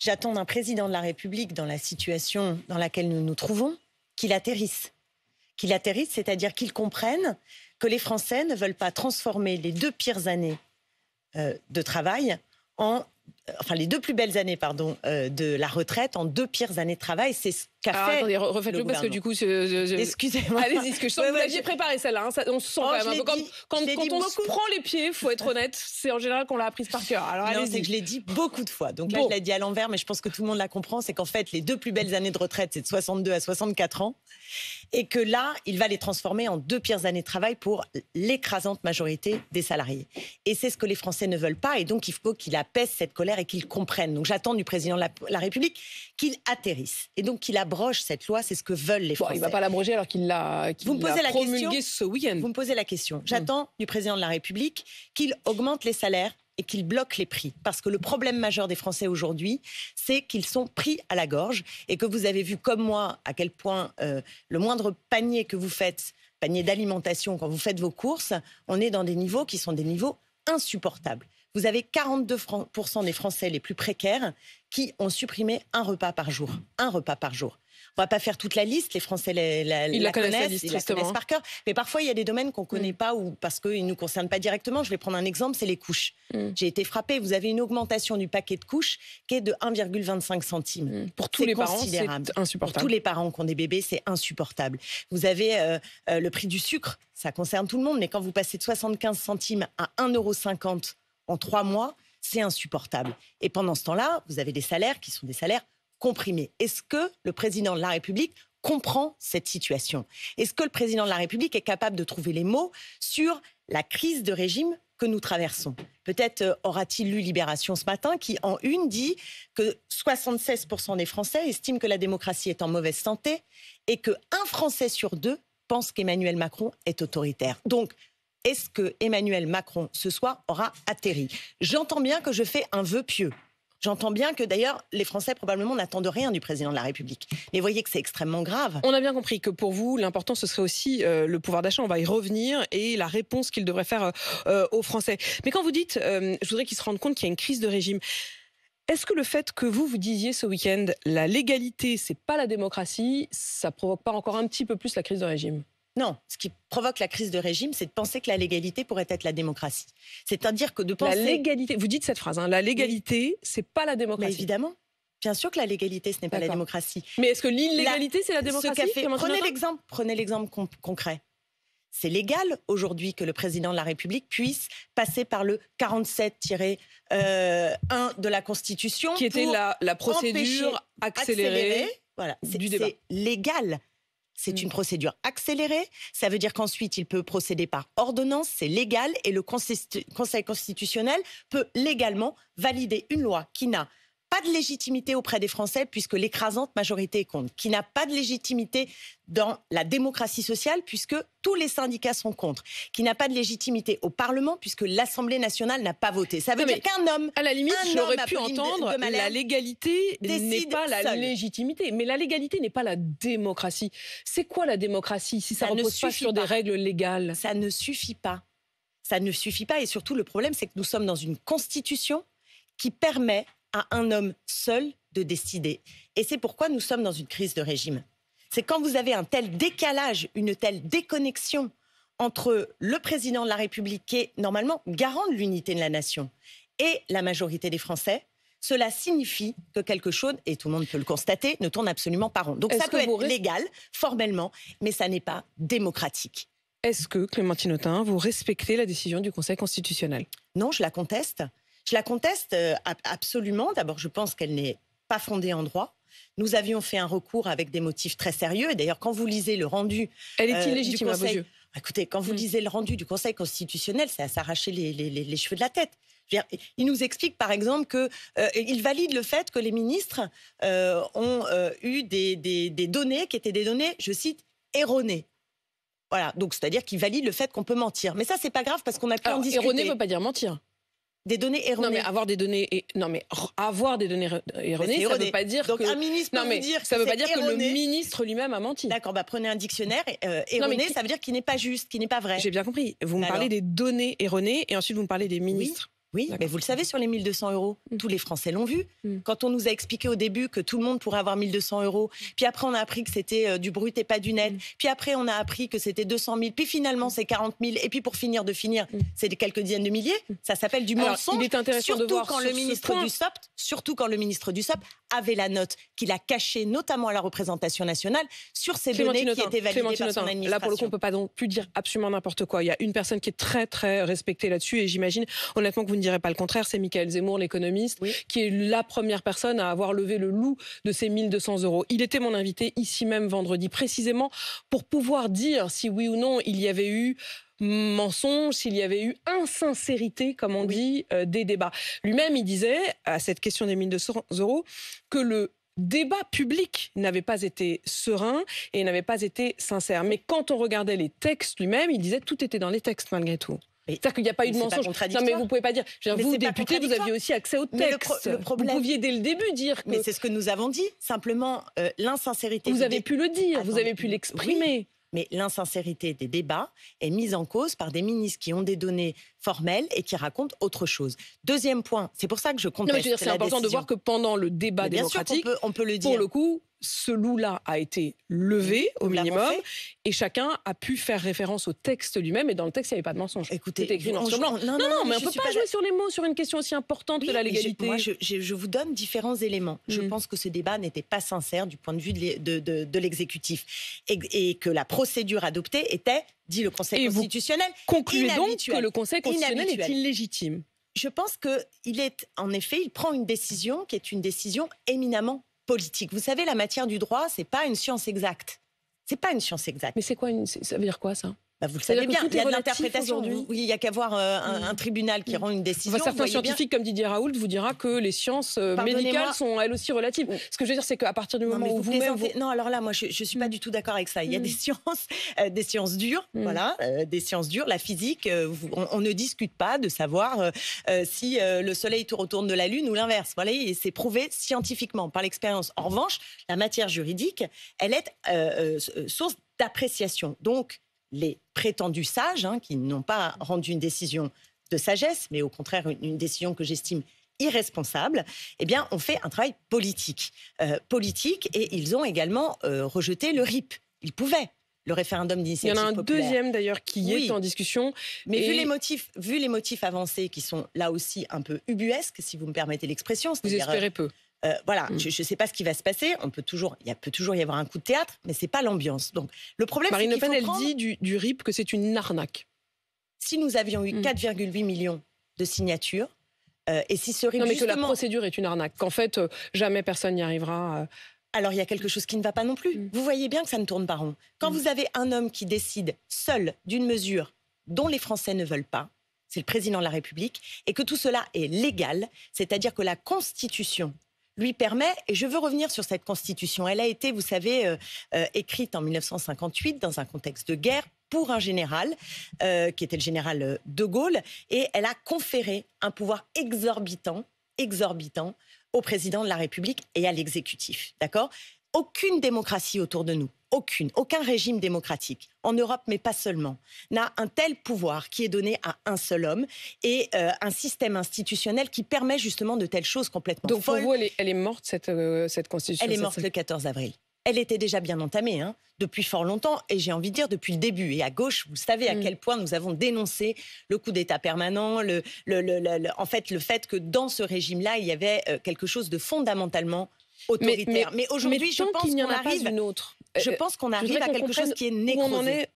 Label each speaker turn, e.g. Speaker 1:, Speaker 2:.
Speaker 1: J'attends d'un président de la République, dans la situation dans laquelle nous nous trouvons, qu'il atterrisse. Qu'il atterrisse, c'est-à-dire qu'il comprenne que les Français ne veulent pas transformer les 2 pires années de travail les 2 plus belles années, de la retraite en 2 pires années de travail. C'est ce qu'a fait.
Speaker 2: Attendez, refaites-le parce que du coup,
Speaker 1: excusez-moi.
Speaker 2: Allez-y, parce que je sens que vous aviez préparé celle-là. Hein, on se sent quand même un peu quand on se prend les pieds, faut être honnête. C'est en général qu'on l'a apprise par cœur. Alors
Speaker 1: non, c'est que je l'ai dit beaucoup de fois. Donc là, je l'ai dit à l'envers, mais je pense que tout le monde la comprend. C'est qu'en fait, les 2 plus belles années de retraite, c'est de 62 à 64 ans, et que là, il va les transformer en 2 pires années de travail pour l'écrasante majorité des salariés. Et c'est ce que les Français ne veulent pas, et donc il faut qu'il apaise cette colère et qu'il comprenne. Donc j'attends du président de la République qu'il atterrisse et donc qu'il abroge cette loi. C'est ce que veulent les Français.
Speaker 2: Il ne va pas l'abroger alors qu'il l'a promulguée ce week-end.
Speaker 1: Vous me posez la question. J'attends du président de la République qu'il augmente les salaires et qu'il bloque les prix. Parce que le problème majeur des Français aujourd'hui, c'est qu'ils sont pris à la gorge et que vous avez vu comme moi à quel point le moindre panier que vous faites, panier d'alimentation, quand vous faites vos courses, on est dans des niveaux qui sont des niveaux insupportables. Vous avez 42% des Français les plus précaires qui ont supprimé un repas par jour. Un repas par jour. On ne va pas faire toute la liste, les Français la connaissent, ils la connaissent par cœur. Mais parfois, il y a des domaines qu'on ne connaît pas ou parce qu'ils ne nous concernent pas directement. Je vais prendre un exemple, c'est les couches. J'ai été frappée. Vous avez une augmentation du paquet de couches qui est de 1,25 centimes.
Speaker 2: Pour tous les parents, c'est insupportable.
Speaker 1: Pour tous les parents qui ont des bébés, c'est insupportable. Vous avez le prix du sucre, ça concerne tout le monde. Mais quand vous passez de 75 centimes à 1,50 € en 3 mois, c'est insupportable. Et pendant ce temps-là, vous avez des salaires qui sont des salaires comprimés. Est-ce que le président de la République comprend cette situation? Est-ce que le président de la République est capable de trouver les mots sur la crise de régime que nous traversons? Peut-être aura-t-il lu Libération ce matin qui, en une, dit que 76% des Français estiment que la démocratie est en mauvaise santé et qu'un Français sur 2 pense qu'Emmanuel Macron est autoritaire. Donc, est-ce que Emmanuel Macron, ce soir, aura atterri? J'entends bien que je fais un vœu pieux. J'entends bien que, d'ailleurs, les Français, probablement, n'attendent rien du président de la République. Mais voyez que c'est extrêmement grave.
Speaker 2: On a bien compris que pour vous, l'important, ce serait aussi le pouvoir d'achat. On va y revenir et la réponse qu'il devrait faire aux Français. Mais quand vous dites, je voudrais qu'ils se rendent compte qu'il y a une crise de régime, est-ce que le fait que vous disiez ce week-end, la légalité, c'est pas la démocratie, ça provoque pas encore un petit peu plus la crise de régime?
Speaker 1: Non, ce qui provoque la crise de régime, c'est de penser que la légalité pourrait être la démocratie. C'est-à-dire que de penser...
Speaker 2: La légalité, vous dites cette phrase, hein, la légalité, c'est pas la démocratie.
Speaker 1: Mais évidemment. Bien sûr que la légalité, ce n'est pas la démocratie.
Speaker 2: Mais est-ce que l'illégalité, c'est la démocratie?
Speaker 1: Prenez l'exemple concret. C'est légal aujourd'hui que le président de la République puisse passer par le 47-1 de la Constitution.
Speaker 2: Qui était la procédure accélérée du débat.
Speaker 1: C'est légal. C'est une procédure accélérée. Ça veut dire qu'ensuite, il peut procéder par ordonnance. C'est légal. Et le Conseil constitutionnel peut légalement valider une loi qui n'a pas de légitimité auprès des Français puisque l'écrasante majorité compte, qui n'a pas de légitimité dans la démocratie sociale puisque tous les syndicats sont contre, qui n'a pas de légitimité au Parlement puisque l'Assemblée nationale n'a pas voté. Ça veut dire qu'un homme...
Speaker 2: À la limite, j'aurais pu entendre la légalité n'est pas la légitimité. Mais la légalité n'est pas la démocratie. C'est quoi la démocratie si ça ne repose pas sur des règles légales?
Speaker 1: Ça ne suffit pas. Ça ne suffit pas. Et surtout, le problème, c'est que nous sommes dans une constitution qui permet à un homme seul de décider. Et c'est pourquoi nous sommes dans une crise de régime. C'est quand vous avez un tel décalage, une telle déconnexion entre le président de la République, qui est normalement garant de l'unité de la nation, et la majorité des Français, cela signifie que quelque chose, et tout le monde peut le constater, ne tourne absolument pas rond. Donc ça peut être légal, formellement, mais ça n'est pas démocratique.
Speaker 2: Est-ce que, Clémentine Autain, vous respectez la décision du Conseil constitutionnel?
Speaker 1: Non, je la conteste. Je la conteste absolument. D'abord, je pense qu'elle n'est pas fondée en droit. Nous avions fait un recours avec des motifs très sérieux. Et d'ailleurs, quand vous lisez le rendu...
Speaker 2: Elle est illégitime à vos yeux.
Speaker 1: Écoutez, quand vous lisez le rendu du Conseil constitutionnel, c'est à s'arracher les cheveux de la tête. Je veux dire, il nous explique, par exemple, qu'il valide le fait que les ministres ont eu des données qui étaient des données, je cite, erronées. Voilà, donc c'est-à-dire qu'il valide le fait qu'on peut mentir. Mais ça, c'est pas grave parce qu'on a pu en discuter.
Speaker 2: Erroné ne veut pas dire mentir.
Speaker 1: Des données erronées.
Speaker 2: Non, mais avoir des données erronées, ça ne veut pas dire
Speaker 1: donc
Speaker 2: que...
Speaker 1: un ministre peut vous dire
Speaker 2: ça ne veut pas dire
Speaker 1: erroné.
Speaker 2: Que le ministre lui-même a menti.
Speaker 1: D'accord, prenez un dictionnaire. Erroné, ça veut dire qu'il n'est pas juste, qu'il n'est pas vrai.
Speaker 2: J'ai bien compris. Vous me parlez des données erronées et ensuite vous me parlez des ministres.
Speaker 1: Oui, mais vous le savez, sur les 1 200 €, tous les Français l'ont vu. Quand on nous a expliqué au début que tout le monde pourrait avoir 1 200 €, puis après on a appris que c'était du brut et pas du net, puis après on a appris que c'était 200 000, puis finalement c'est 40 000, et puis pour finir, c'est des quelques dizaines de milliers. Ça s'appelle du mensonge.
Speaker 2: Il est intéressant de voir
Speaker 1: surtout quand le ministre Dussopt avait la note qu'il a cachée, notamment à la représentation nationale, sur ces données qui étaient validées par son administration.
Speaker 2: Là, pour le coup, on ne peut pas non plus dire absolument n'importe quoi. Il y a une personne qui est très, très respectée là-dessus, et j'imagine honnêtement que vous ne direz pas le contraire, c'est Michael Zemmour, l'économiste, qui est la première personne à avoir levé le loup de ces 1 200 €. Il était mon invité ici même vendredi, précisément pour pouvoir dire si oui ou non il y avait eu mensonge, s'il y avait eu insincérité, comme on dit, des débats. Lui-même, il disait, à cette question des 1 200 € que le débat public n'avait pas été serein et n'avait pas été sincère. Mais quand on regardait les textes lui-même, il disait que tout était dans les textes malgré tout. C'est-à-dire qu'il n'y a pas eu de mensonge. Non, mais vous ne pouvez pas dire. Vous, député, vous aviez aussi accès au texte.
Speaker 1: Le problème,
Speaker 2: vous pouviez dès le début dire que...
Speaker 1: Mais c'est ce que nous avons dit. Simplement, l'insincérité...
Speaker 2: Vous avez pu le dire, vous avez pu l'exprimer.
Speaker 1: Oui. Mais l'insincérité des débats est mise en cause par des ministres qui ont des données formelles et qui racontent autre chose. Deuxième point, c'est pour ça que je conteste
Speaker 2: c'est important de voir que pendant le débat démocratique,
Speaker 1: on peut le dire.
Speaker 2: Pour le coup, ce loup-là a été levé au minimum et chacun a pu faire référence au texte lui-même, et dans le texte, il n'y avait pas de mensonge.
Speaker 1: Écoutez,
Speaker 2: c'était écrit noir sur blanc. Non, mais on ne peut pas jouer sur les mots sur une question aussi importante que la légalité.
Speaker 1: Moi, je vous donne différents éléments. Je pense que ce débat n'était pas sincère du point de vue de l'exécutif et que la procédure adoptée était, dit le Conseil constitutionnel,
Speaker 2: concluez donc que le Conseil constitutionnel est illégitime.
Speaker 1: Je pense il prend une décision qui est une décision éminemment politique. Vous savez, la matière du droit, c'est pas une science exacte. C'est pas une science exacte.
Speaker 2: Mais c'est quoi ça veut dire quoi, ça?
Speaker 1: Vous le savez bien, il y a de l'interprétation. Oui, il n'y a qu'à voir un tribunal qui rend une décision.
Speaker 2: Certains scientifiques, comme Didier Raoult, vous dira que les sciences médicales sont elles aussi relatives. Ce que je veux dire, c'est qu'à partir du moment où vous-même...
Speaker 1: Non, alors là, moi, je ne suis pas du tout d'accord avec ça. Il y a des sciences dures, voilà, des sciences dures. La physique, on ne discute pas de savoir si le Soleil retourne de la Lune ou l'inverse. Voilà, et c'est prouvé scientifiquement, par l'expérience. En revanche, la matière juridique, elle est source d'appréciation. Donc, les prétendus sages, qui n'ont pas rendu une décision de sagesse, mais au contraire une décision que j'estime irresponsable, eh bien, ont fait un travail politique. Et ils ont également rejeté le RIP. Ils pouvaient. Le référendum d'initiative populaire.
Speaker 2: Il y en a un deuxième d'ailleurs qui est en discussion.
Speaker 1: Mais vu les motifs avancés qui sont là aussi un peu ubuesques, si vous me permettez l'expression.
Speaker 2: Vous espérez peu.
Speaker 1: Voilà, je ne sais pas ce qui va se passer. Il peut toujours y avoir un coup de théâtre, mais c'est pas l'ambiance. Donc, le problème,
Speaker 2: Marine Le Pen, elle dit du RIP que c'est une arnaque.
Speaker 1: Si nous avions eu 4,8 millions de signatures, et si ce RIP
Speaker 2: non, mais que la procédure est une arnaque, qu'en fait, jamais personne n'y arrivera.
Speaker 1: Alors, il y a quelque chose qui ne va pas non plus. Vous voyez bien que ça ne tourne pas rond. Quand vous avez un homme qui décide seul d'une mesure dont les Français ne veulent pas, c'est le président de la République, et que tout cela est légal, c'est-à-dire que la Constitution lui permet, et je veux revenir sur cette Constitution, elle a été, vous savez, écrite en 1958 dans un contexte de guerre pour un général, qui était le général de Gaulle, et elle a conféré un pouvoir exorbitant au président de la République et à l'exécutif, d'accord ? Aucune démocratie autour de nous, aucun régime démocratique, en Europe, mais pas seulement, n'a un tel pouvoir qui est donné à un seul homme et un système institutionnel qui permet justement de telles choses complètement folles.
Speaker 2: Donc pour vous, elle est morte, cette Constitution?
Speaker 1: Elle est morte le 14 avril. Elle était déjà bien entamée, depuis fort longtemps, et j'ai envie de dire depuis le début. Et à gauche, vous savez à quel point nous avons dénoncé le coup d'État permanent, en fait, le fait que dans ce régime-là, il y avait quelque chose de fondamentalement autoritaire. Mais aujourd'hui, je pense qu'on arrive...
Speaker 2: une autre.
Speaker 1: Je pense qu'on arrive à quelque chose qui est nécrosé.